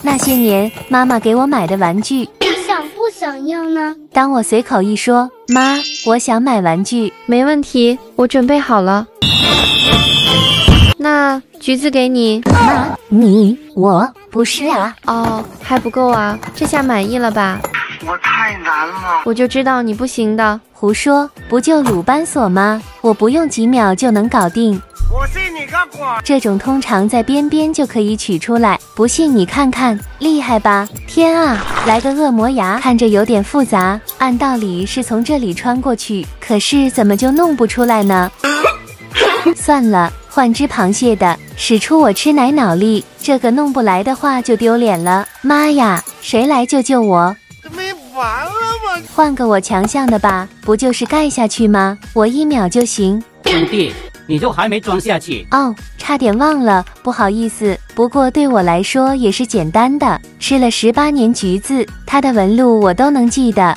那些年妈妈给我买的玩具，你想不想要呢？当我随口一说，妈，我想买玩具，没问题，我准备好了。那橘子给你。妈，我不是啊。哦，还不够啊，这下满意了吧？我太难了，我就知道你不行的。胡说，不就鲁班锁吗？我不用几秒就能搞定。我信你个鬼！这种通常在边边就可以取出来，不信你看看，厉害吧？天啊，来个恶魔牙，看着有点复杂，按道理是从这里穿过去，可是怎么就弄不出来呢？算了，换只螃蟹的，使出我吃奶脑力，这个弄不来的话就丢脸了。妈呀，谁来救救我？这没完了吗？换个我强项的吧，不就是盖下去吗？我1秒就行。兄弟，你肉还没装下去哦，差点忘了，不好意思。不过对我来说也是简单的，吃了18年橘子，它的纹路我都能记得。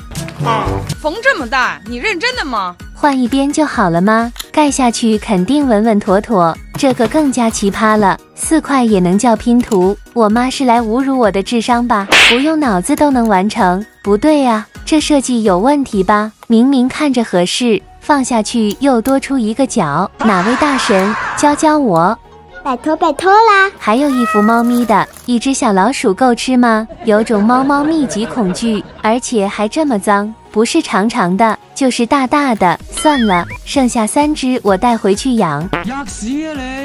缝这么大，你认真的吗？换一边就好了吗？盖下去肯定稳稳妥妥。这个更加奇葩了，4块也能叫拼图？我妈是来侮辱我的智商吧？不用脑子都能完成？不对啊，这设计有问题吧？明明看着合适，放下去又多出一个角，哪位大神教教我？拜托拜托啦！还有一幅猫咪的，一只小老鼠够吃吗？有种猫密集恐惧，而且还这么脏，不是长长的，就是大大的。算了，剩下3只我带回去养。吔屎啊你！